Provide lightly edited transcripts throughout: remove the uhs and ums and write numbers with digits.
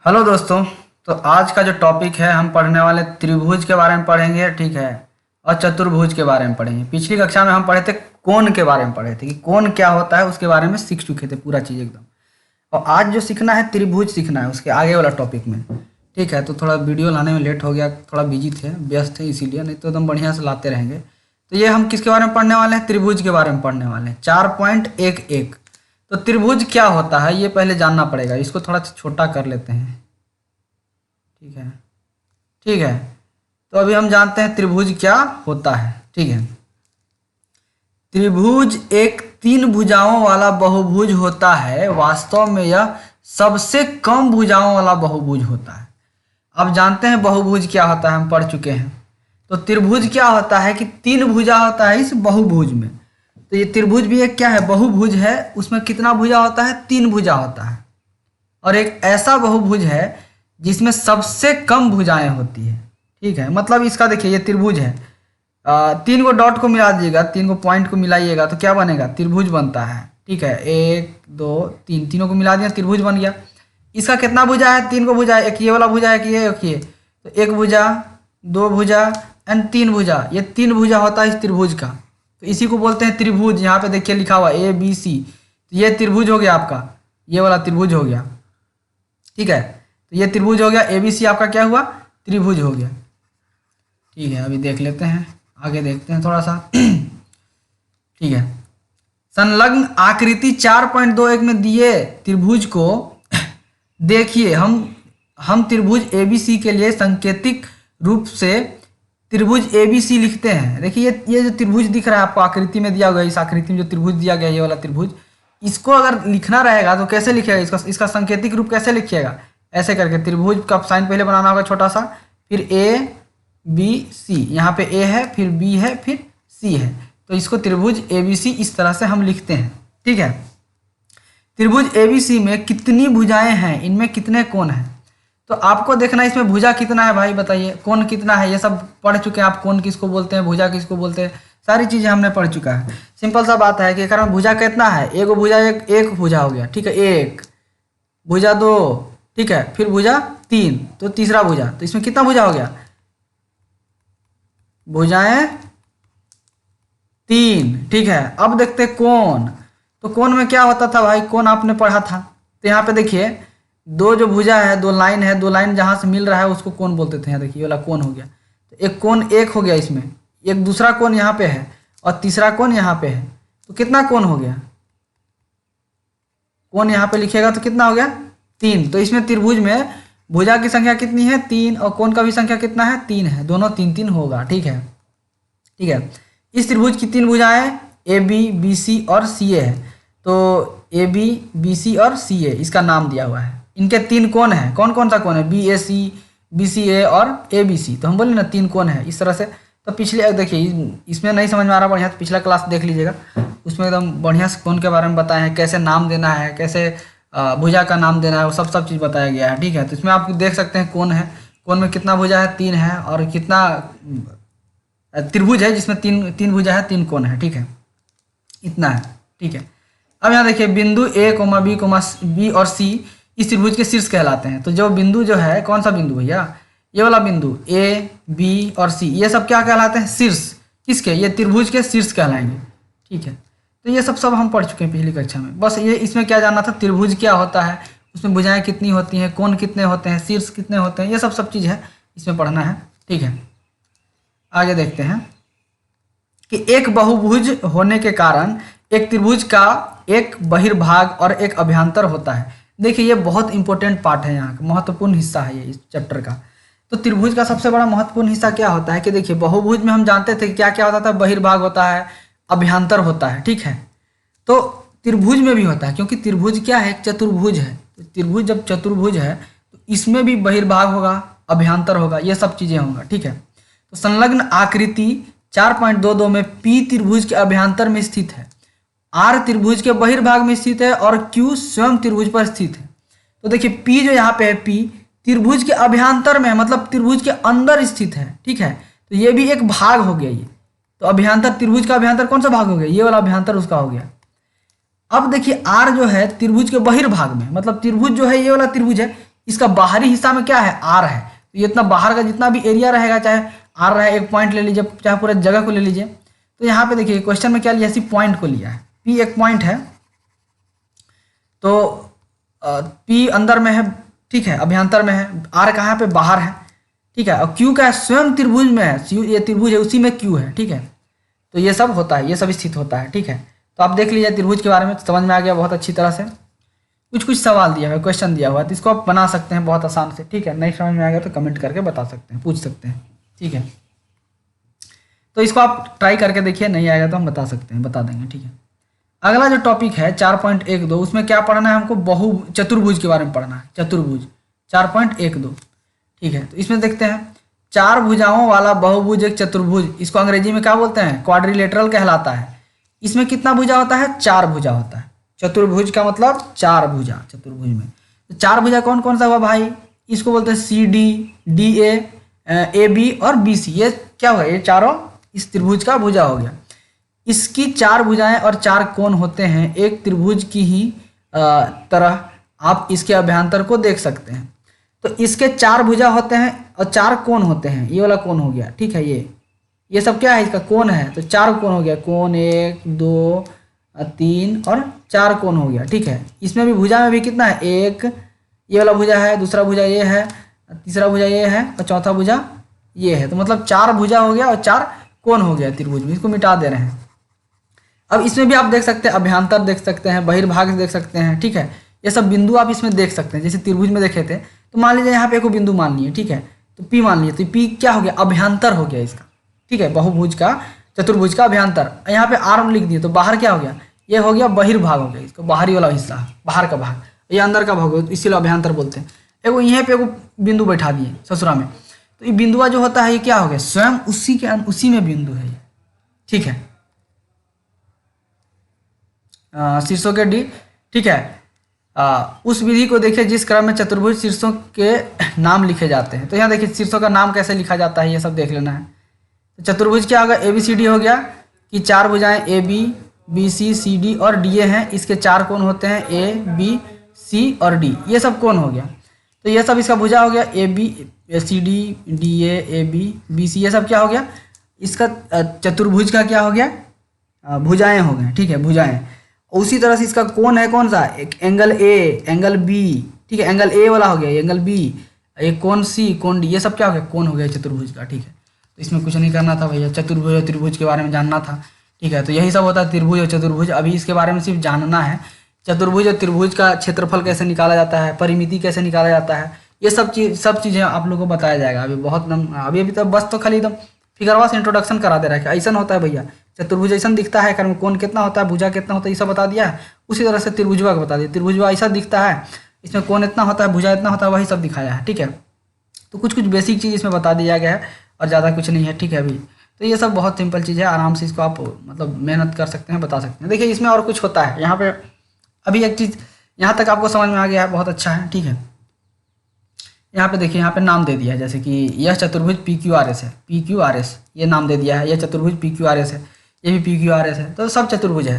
Hello दोस्तों। तो आज का जो टॉपिक है हम पढ़ने वाले त्रिभुज के बारे में पढ़ेंगे, ठीक है। और चतुर्भुज के बारे में पढ़ेंगे। पिछली कक्षा में हम पढ़े थे कोण के बारे में पढ़े थे कि कोण क्या होता है, उसके बारे में सीख चुके थे पूरा चीज़ एकदम। और आज जो सीखना है त्रिभुज सीखना है उसके आगे वाला टॉपिक में, ठीक है। तो थोड़ा वीडियो लाने में लेट हो गया, थोड़ा बिजी थे, व्यस्त थे, इसीलिए, नहीं तो एकदम बढ़िया से लाते रहेंगे। तो ये हम किसके बारे में पढ़ने वाले हैं? त्रिभुज के बारे में पढ़ने वाले हैं। 4.11। तो त्रिभुज क्या होता है ये पहले जानना पड़ेगा। इसको थोड़ा छोटा कर लेते हैं, ठीक है। ठीक है, तो अभी हम जानते हैं त्रिभुज क्या होता है, ठीक है। त्रिभुज एक तीन भुजाओं वाला बहुभुज होता है। वास्तव में यह सबसे कम भुजाओं वाला बहुभुज होता है। अब जानते हैं बहुभुज क्या होता है, हम पढ़ चुके हैं। तो त्रिभुज क्या होता है कि तीन भुजा होता है इस बहुभुज में। तो ये त्रिभुज भी एक क्या है, बहुभुज है। उसमें कितना भुजा होता है? तीन भुजा होता है। और एक ऐसा बहुभुज है जिसमें सबसे कम भुजाएं होती है, ठीक है। मतलब इसका देखिए, ये त्रिभुज है। तीन को डॉट को मिला दीजिएगा, तीन को पॉइंट को मिलाइएगा तो क्या बनेगा? त्रिभुज बनता है, ठीक है। एक दो तीन, तीनों को मिला दिया, त्रिभुज बन गया। इसका कितना भुजा है? तीन को भुजा है। एक ये वाला भुजा है कि ये, एक ये। तो एक भुजा, दो भुजा एंड तीन भुजा, ये तीन भुजा होता है इस त्रिभुज का। तो इसी को बोलते हैं त्रिभुज। यहाँ पे देखिए लिखा हुआ ABC। तो ये त्रिभुज हो गया आपका, ये वाला त्रिभुज हो गया, ठीक है। तो ये त्रिभुज हो गया, ABC आपका क्या हुआ? त्रिभुज हो गया, ठीक है। अभी देख लेते हैं, आगे देखते हैं थोड़ा सा, ठीक है। संलग्न आकृति 4.21 में दिए त्रिभुज को देखिए। हम त्रिभुज ABC के लिए सांकेतिक रूप से त्रिभुज ABC लिखते हैं। देखिए ये जो त्रिभुज दिख रहा है आपको आकृति में दिया गया, इस आकृति में जो त्रिभुज दिया गया ये वाला त्रिभुज, इसको अगर लिखना रहेगा तो कैसे लिखेगा? इसका सांकेतिक रूप कैसे लिखिएगा? ऐसे करके त्रिभुज का साइन पहले बनाना होगा छोटा सा, फिर ABC। यहाँ पे A है, फिर B है, फिर C है। तो इसको त्रिभुज ABC इस तरह से हम लिखते हैं, ठीक है। त्रिभुज ABC में कितनी भुजाएं हैं, इनमें कितने कोण हैं? तो आपको देखना है इसमें भुजा कितना है भाई, बताइए। कोण कितना है, ये सब पढ़ चुके हैं आप। कोण किसको बोलते हैं, भुजा किसको बोलते हैं, सारी चीज़ें हमने पढ़ चुका है। सिंपल सा बात है कि अगर भुजा कितना है, एक भुजा, एक भुजा हो गया, ठीक है। एक भुजा, दो, ठीक है, फिर भुजा तीन, तो तीसरा भुजा। तो इसमें कितना भुजा हो गया? भुजाएं तीन, ठीक है। अब देखते कोण। तो कोण में क्या होता था भाई? कोण आपने पढ़ा था। तो यहाँ पे देखिए दो जो भुजा है, दो लाइन है, दो लाइन जहाँ से मिल रहा है उसको कोण बोलते थे। यहाँ देखिए ये वाला कोण हो गया। तो एक कोण एक हो गया इसमें, एक दूसरा कोण यहाँ पे है और तीसरा कोण यहाँ पे है। तो कितना कोण हो गया? कोण यहाँ पे लिखिएगा तो कितना हो गया? तीन। तो इसमें त्रिभुज में भुजा की संख्या कितनी है? तीन। और कोण का भी संख्या कितना है? तीन है। दोनों तीन तीन होगा, ठीक है। ठीक है, इस त्रिभुज की तीन भुजाएं AB, BC और CA है। तो AB, BC और CA इसका नाम दिया हुआ है। इनके तीन कोण हैं। कौन कौन सा कोण है? BAC, BCA और ABC। तो हम बोले ना तीन कोण है इस तरह से। तो पिछले देखिए, इसमें नहीं समझ में आ रहा बढ़िया तो पिछला क्लास देख लीजिएगा, उसमें एकदम बढ़िया से कोण के बारे में बताया है, कैसे नाम देना है, कैसे भुजा का नाम देना है, वो सब चीज़ बताया गया है, ठीक है। तो इसमें आप देख सकते हैं कोण है, कोण में कितना भुजा है? तीन है। और कितना त्रिभुज है जिसमें तीन तीन भुजा है, तीन कोण है, ठीक है। इतना है, ठीक है। अब यहाँ देखिए बिंदु A, B, B और C इस त्रिभुज के शीर्ष कहलाते हैं। तो जो बिंदु जो है, कौन सा बिंदु भैया? ये वाला बिंदु A, B और C, ये सब क्या कहलाते हैं? शीर्ष। किसके? ये त्रिभुज के शीर्ष कहलाएंगे, ठीक है। तो ये सब हम पढ़ चुके हैं पिछली कक्षा में। बस ये इसमें क्या जानना था, त्रिभुज क्या होता है, उसमें भुजाएं कितनी होती हैं, कोण कितने होते हैं, शीर्ष कितने होते हैं, ये सब चीज़ है इसमें पढ़ना है, ठीक है। आगे देखते हैं कि एक बहुभुज होने के कारण एक त्रिभुज का एक बहिर्भाग और एक अभ्यंतर होता है। देखिए ये बहुत इंपॉर्टेंट पार्ट है, यहाँ का महत्वपूर्ण हिस्सा है ये इस चैप्टर का। तो त्रिभुज का सबसे बड़ा महत्वपूर्ण हिस्सा क्या होता है कि देखिए बहुभुज में हम जानते थे क्या क्या होता था, बहिर्भाग होता है, अभ्यंतर होता है, ठीक है। तो त्रिभुज में भी होता है, क्योंकि त्रिभुज क्या है? एक चतुर्भुज है। तो त्रिभुज जब चतुर्भुज है तो इसमें भी बहिर्भाग होगा, अभ्यंतर होगा, ये सब चीज़ें होंगी, ठीक है। तो संलग्न आकृति 4.22 में P त्रिभुज के अभ्यंतर में स्थित है, R त्रिभुज के बहिर्भाग में स्थित है और Q स्वयं त्रिभुज पर स्थित है। तो देखिए P जो यहाँ पे है, P त्रिभुज के अभ्यंतर में है, मतलब त्रिभुज के अंदर स्थित है, ठीक है। तो ये भी एक भाग हो गया ये। तो अभ्यंतर, त्रिभुज का अभ्यंतर कौन सा भाग हो गया? ये वाला अभ्यंतर उसका हो गया। अब देखिए R जो है त्रिभुज के बहिर्भाग में, मतलब त्रिभुज जो है ये वाला त्रिभुज है, इसका बाहरी हिस्सा में क्या है, आर है। तो ये इतना बाहर का जितना भी एरिया रहेगा, चाहे आर रहे, एक पॉइंट ले लीजिए, चाहे पूरा जगह को ले लीजिए। तो यहाँ पे देखिए क्वेश्चन में क्या लिया, सिर्फ पॉइंट को लिया है। पी एक पॉइंट है, तो पी अंदर में है, ठीक है, अभ्यंतर में है। आर कहाँ पे, बाहर है, ठीक है। और क्यू का है, स्वयं त्रिभुज में है, ये त्रिभुज है उसी में क्यू है, ठीक है। तो ये सब होता है, ये सब स्थित होता है, ठीक है। तो आप देख लीजिए त्रिभुज के बारे में, समझ में आ गया बहुत अच्छी तरह से। कुछ कुछ सवाल दिया हुआ है, क्वेश्चन दिया हुआ है, तो इसको आप बना सकते हैं बहुत आसान से, ठीक है। नहीं समझ में आ गया तो कमेंट करके बता सकते हैं, पूछ सकते हैं, ठीक है। तो इसको आप ट्राई करके देखिए, नहीं आएगा तो हम बता सकते हैं, बता देंगे, ठीक है। अगला जो टॉपिक है 4.12, उसमें क्या पढ़ना है हमको, चतुर्भुज के बारे में पढ़ना है, चतुर्भुज 4.12, ठीक है। तो इसमें देखते हैं, चार भुजाओं वाला बहुभुज एक चतुर्भुज, इसको अंग्रेजी में क्या बोलते हैं, क्वाड्रिलेटरल कहलाता है। इसमें कितना भुजा होता है, चार भुजा होता है। चतुर्भुज का मतलब चार भुजा, चतुर्भुज में तो चार भुजा कौन कौन सा हुआ भाई, इसको बोलते हैं C D, D A B और बी सी। ये क्या हुआ, ये चारों इस त्रिभुज का भुजा हो गया। इसकी चार भुजाएं और चार कोण होते हैं, एक त्रिभुज की ही तरह आप इसके अभ्यंतर को देख सकते हैं। तो इसके चार भुजा होते हैं और चार कोण होते हैं, ये वाला कोण हो गया, ठीक है। ये सब क्या है, इसका कोण है, तो चार कोण हो गया, कोण 1 2 3 और 4 कोण हो गया, ठीक है। इसमें भी भुजा में भी कितना है, एक ये वाला भुजा है, दूसरा भुजा ये है, तीसरा भुजा ये है और चौथा भुजा ये है। तो मतलब चार भुजा हो गया और चार कोण हो गया त्रिभुज में, इसको मिटा दे रहे हैं। अब इसमें भी आप देख सकते हैं, अभ्यंतर देख सकते हैं, बहिर्भाग देख सकते हैं, ठीक है। ये सब बिंदु आप इसमें देख सकते हैं, जैसे त्रिभुज में देखे थे। तो मान लीजिए यहाँ पे एक बिंदु मान लिए, ठीक है, तो पी मान लिए, तो पी क्या हो गया, अभ्यंतर हो गया इसका, ठीक है, बहुभुज का, चतुर्भुज का अभ्यंतर। यहाँ पे आर लिख दिए, तो बाहर क्या हो गया, ये हो गया बहिर्भाग हो गया, इसका बाहरी वाला हिस्सा, बाहर का भाग, ये अंदर का भाग हो, इसीलिए अभ्यंतर बोलते हैं। एगो यहाँ पे एगो बिंदु बैठा दिए ससुरा में, तो ये बिंदुआ जो होता है ये क्या हो गया, स्वयं उसी में बिंदु है ये, ठीक है। शीर्षों के डी, ठीक है। उस विधि को देखिए जिस क्रम में चतुर्भुज शीर्षों के नाम लिखे जाते हैं। तो यहाँ देखिए शीर्षों का नाम कैसे लिखा जाता है, ये सब देख लेना है। तो चतुर्भुज क्या होगा, ए बी सी डी हो गया, कि चार भुजाएं A B, B C, C D और डी ए हैं, इसके चार कोण होते हैं, ए बी सी और डी, ये सब कोण हो गया। तो ये सब इसका भुजा हो गया, A B C D, D A B, B C, ये सब क्या हो गया, इसका चतुर्भुज का क्या हो गया, भुजाएं हो गए, ठीक है, भुजाएं। उसी तरह से इसका कोण है कौन सा, एक एंगल ए, एंगल बी, ठीक है, एंगल ए वाला हो गया, एंगल बी, एक कोण सी, कोण डी, ये सब क्या हो गया, कोण हो गया चतुर्भुज का, ठीक है। तो इसमें कुछ नहीं करना था भैया, चतुर्भुज और त्रिभुज के बारे में जानना था, ठीक है। तो यही सब होता है त्रिभुज और चतुर्भुज, अभी इसके बारे में सिर्फ जानना है। चतुर्भुज और त्रिभुज का क्षेत्रफल कैसे निकाला जाता है, परिमिति कैसे निकाला जाता है, ये सब चीज़ें आप लोगों को बताया जाएगा। अभी बहुत अभी तो बस तो खाली एकदम फिगरवा से इंट्रोडक्शन करा दे रहा है कि ऐसा होता है भैया, चतुर्भुज ऐसा दिखता है, कर्म कोण कितना होता है, भुजा कितना होता है, ये सब बता दिया है। उसी तरह से त्रिभुजवा को बता दिया, त्रिभुजवा ऐसा दिखता है, इसमें कोण इतना होता है, भुजा इतना होता है, वही सब दिखाया है, ठीक है। तो कुछ कुछ बेसिक चीज़ इसमें बता दिया गया है और ज़्यादा कुछ नहीं है, ठीक है। अभी तो ये सब बहुत सिंपल चीज़ है, आराम से इसको आप मतलब मेहनत कर सकते हैं, बता सकते हैं। देखिए इसमें और कुछ होता है यहाँ पे, अभी एक चीज़ यहाँ तक आपको समझ में आ गया है, बहुत अच्छा है, ठीक है। यहाँ पे देखिए, यहाँ पे नाम दे दिया है, जैसे कि यह चतुर्भुज पी क्यू आर एस है, पी क्यू आर एस ये नाम दे दिया है, यह चतुर्भुज पी क्यू आर एस है, ये भी पी क्यू आर एस है, तो सब चतुर्भुज है।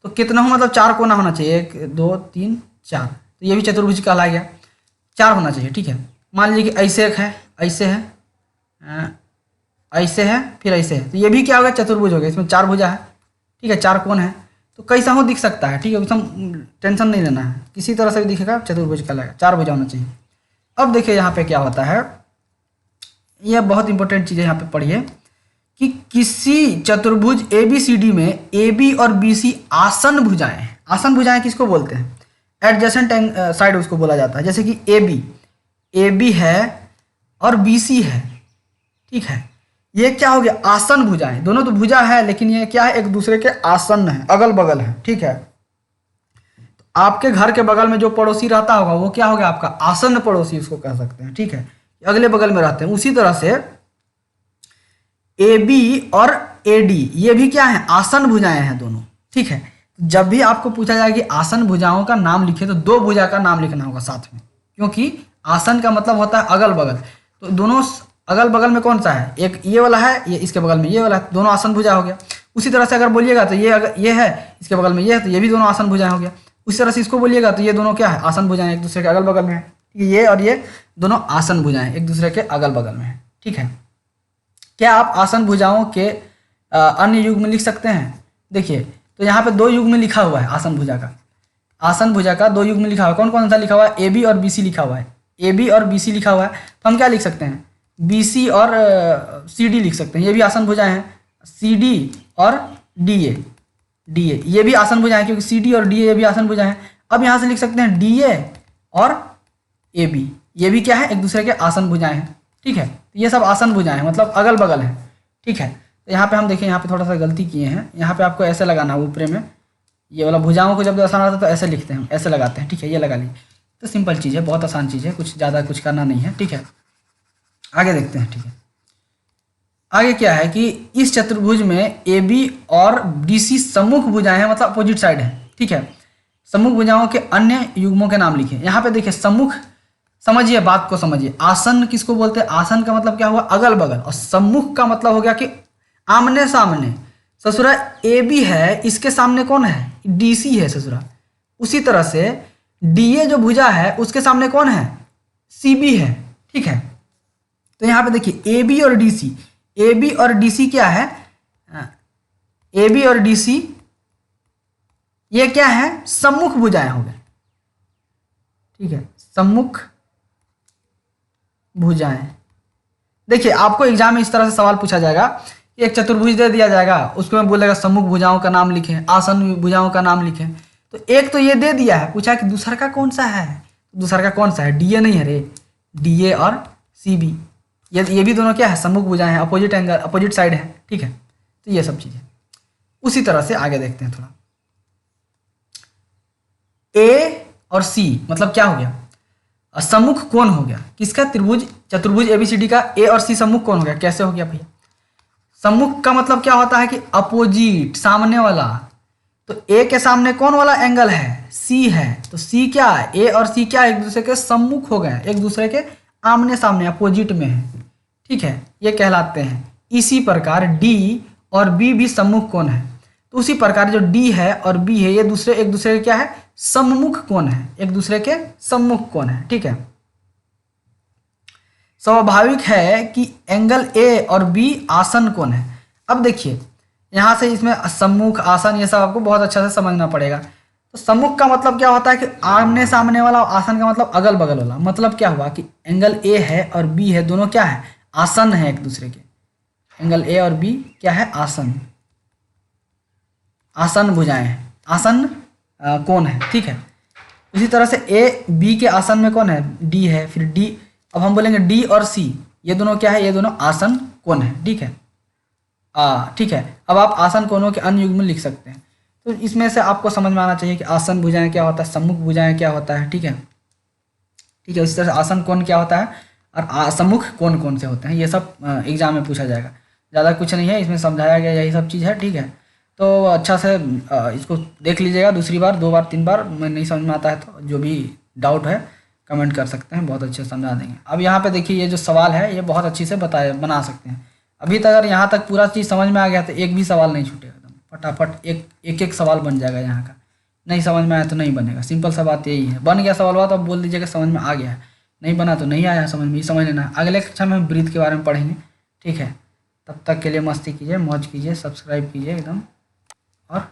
तो कितना हो, मतलब चार कोना होना चाहिए, 1 2 3 4, तो ये भी चतुर्भुज कहला गया, चार होना चाहिए, ठीक है। मान लीजिए कि ऐसे एक है, ऐसे है, ऐसे है, फिर ऐसे है, तो ये भी क्या होगा, चतुर्भुज हो गया, इसमें चार भुजा है, ठीक है, चार कोण है, तो कैसा हो दिख सकता है, ठीक है, एकदम टेंशन नहीं लेना है, किसी तरह से भी दिखेगा, चतुर्भुज कहलाएगा, चार भुजा होना चाहिए। अब देखिए यहाँ पे क्या होता है, यह बहुत इंपॉर्टेंट चीज़ है, यहाँ पे पढ़िए कि किसी चतुर्भुज ए बी सी डी में ए बी और बी सी आसन भुजाएं हैं। आसन भुजाएं किसको बोलते हैं, एडजेसेंट साइड उसको बोला जाता है। जैसे कि ए बी है और बी सी है, ठीक है, ये क्या हो गया, आसन भुजाएं, दोनों तो भुजा है लेकिन ये क्या है, एक दूसरे के आसन है, अगल बगल है, ठीक है। तो आपके घर के बगल में जो पड़ोसी रहता होगा वो क्या हो गया, आपका आसन पड़ोसी उसको कह सकते हैं, ठीक है, अगले बगल में रहते हैं। उसी तरह से ए बी और ए डी ये भी क्या है, आसन भुजाएं हैं दोनों, ठीक है। जब भी आपको पूछा जाए कि आसन भुजाओं का नाम लिखे, तो दो भुजा का नाम लिखना होगा साथ में, क्योंकि आसन का मतलब होता है अगल बगल। तो दोनों अगल बगल में कौन सा है, एक ये वाला है, ये इसके बगल में ये वाला है, दोनों आसन भुजा हो गया। उसी तरह से अगर बोलिएगा तो ये अगर ये है, इसके बगल में ये है, तो ये भी दोनों आसन भुजाएं हो गया। उसी तरह से इसको बोलिएगा तो ये दोनों क्या है, आसन भुजाएं, एक दूसरे के अगल बगल में है, ये और ये दोनों आसन भुजाएं एक दूसरे के अगल बगल में है, ठीक है। क्या आप आसन भुजाओं के अन्य युग्म लिख सकते हैं? देखिए, तो यहाँ पे दो युग्म लिखा हुआ है आसन भुजा का। आसन भुजा का दो युग्म लिखा हुआ है। कौन कौन सा लिखा हुआ है? ए बी और बी सी लिखा हुआ है। ए बी और बी सी लिखा हुआ है, तो हम क्या लिख सकते हैं? बी सी और सी डी लिख सकते हैं। ये भी आसन भुजाएं हैं, सी डी और डी ए। डी ए ये भी आसन भुजाएं, क्योंकि सी डी और डी ए भी आसन भुजाएं हैं। अब यहाँ से लिख सकते हैं डी ए और ए बी, ये भी क्या है? एक दूसरे के आसन भुजाएं हैं, ठीक है। ये सब आसन भुजाएं हैं, मतलब अगल बगल हैं, ठीक है। तो यहाँ पे हम देखें, यहाँ पे थोड़ा सा गलती किए हैं। यहाँ पे आपको ऐसे लगाना है ऊपरे में, ये वाला भुजाओं को जब आसान आता है तो ऐसे लिखते हैं, ऐसे लगाते हैं, ठीक है। ये लगा ली, तो सिंपल चीज़ है, बहुत आसान चीज़ है, कुछ ज़्यादा कुछ करना नहीं है, ठीक है। आगे देखते हैं, ठीक है। आगे क्या है कि इस चतुर्भुज में ए बी और डी सी सम्मुख भुजाएं हैं, मतलब अपोजिट साइड है, ठीक है। सम्मुख भुजाओं के अन्य युग्मों के नाम लिखे। यहाँ पे देखिए सम्मुख, समझिए बात को समझिए। आसन किसको बोलते हैं? आसन का मतलब क्या हुआ? अगल बगल। और सम्मुख का मतलब हो गया कि आमने सामने। ससुरा ए बी है, इसके सामने कौन है? डी सी है ससुरा। उसी तरह से डी ए जो भुजा है उसके सामने कौन है? सी बी है, ठीक है। तो यहाँ पे देखिए ए बी और डी सी, ए बी और डी सी क्या है? ए बी और डी सी ये क्या है? सम्मुख भुजाएं हो गए, ठीक है। सम्मुख भुजाएं। देखिए, आपको एग्जाम में इस तरह से सवाल पूछा जाएगा, एक चतुर्भुज दे दिया जाएगा, उसको में बोलेगा सम्मुख भुजाओं का नाम लिखें, आसन भुजाओं का नाम लिखें। तो एक तो ये दे दिया है, पूछा कि दूसरा का कौन सा है? दूसरा का कौन सा है? डी ए नहीं है रे, डी ए और सी बी, ये भी दोनों क्या है? सम्मुख भुजाएं हैं, अपोजिट एंगल, अपोजिट साइड है, ठीक है। तो ये सब चीजें उसी तरह से आगे देखते हैं थोड़ा। ए और सी मतलब क्या हो गया? सम्मुख कौन हो गया? किसका? त्रिभुज, चतुर्भुज एबीसीडी का ए और सी सम्मुख कौन हो गया? कैसे हो गया भैया? सम्मुख का मतलब क्या होता है कि अपोजिट, सामने वाला। तो ए के सामने कौन वाला एंगल है? सी है। तो सी क्या है? ए और सी क्या एक दूसरे के सम्मुख हो गए, एक दूसरे के आमने सामने, अपोजिट में है, ठीक है। ये कहलाते हैं। इसी प्रकार डी और बी भी सम्मुख कोण है। तो उसी प्रकार जो डी है और बी है, ये एक दूसरे के क्या है? सम्मुख कोण है, एक दूसरे के सम्मुख कोण है, ठीक है। स्वाभाविक है कि एंगल ए और बी आसन कोण है। अब देखिए यहाँ से इसमें सम्मुख, आसन, ये सब आपको बहुत अच्छा से समझना पड़ेगा। तो सम्मुख का मतलब क्या होता है कि आमने सामने वाला, और आसन का मतलब अगल बगल वाला। मतलब क्या हुआ कि एंगल ए है और बी है, दोनों क्या है? आसन है एक दूसरे के। एंगल ए और बी क्या है? आसन, आसन भुजाएं हैं, आसन कोण है, ठीक है। इसी तरह से ए बी के आसन में कौन है? डी है। फिर डी, अब हम बोलेंगे डी और सी, ये दोनों क्या है? ये दोनों आसन कोण है, ठीक है। ठीक है। अब आप आसन कोणों के अन्य युग्म लिख सकते हैं। तो इसमें से आपको समझ में आना चाहिए कि आसन भुजाएं क्या होता है, सम्मुख भुजाएं क्या होता है, ठीक है। ठीक है, इसी तरह से आसन कोण क्या होता है और सम्मुख कोण कौन से होते हैं, ये सब एग्जाम में पूछा जाएगा। ज़्यादा कुछ नहीं है, इसमें समझाया गया यही सब चीज़ है, ठीक है। तो अच्छा से इसको देख लीजिएगा, दूसरी बार, 2 बार 3 बार मैं नहीं समझ में आता है तो जो भी डाउट है कमेंट कर सकते हैं, बहुत अच्छे से समझा देंगे। अब यहाँ पे देखिए, ये जो सवाल है ये बहुत अच्छी से बना सकते हैं। अभी तक अगर यहाँ तक पूरा चीज़ समझ में आ गया तो एक भी सवाल नहीं छूटेगा, एकदम फटाफट एक सवाल बन जाएगा यहाँ का। नहीं समझ में आया तो नहीं बनेगा, सिंपल सा बात यही है। बन गया सवाल हुआ तो अब बोल दीजिएगा समझ में आ गया है, नहीं बना तो नहीं आया समझ में, ये समझ लेना। अगले कक्षा में हम ब्रीथ के बारे में पढ़ेंगे, ठीक है। तब तक के लिए मस्ती कीजिए, मौज कीजिए, सब्सक्राइब कीजिए एकदम, और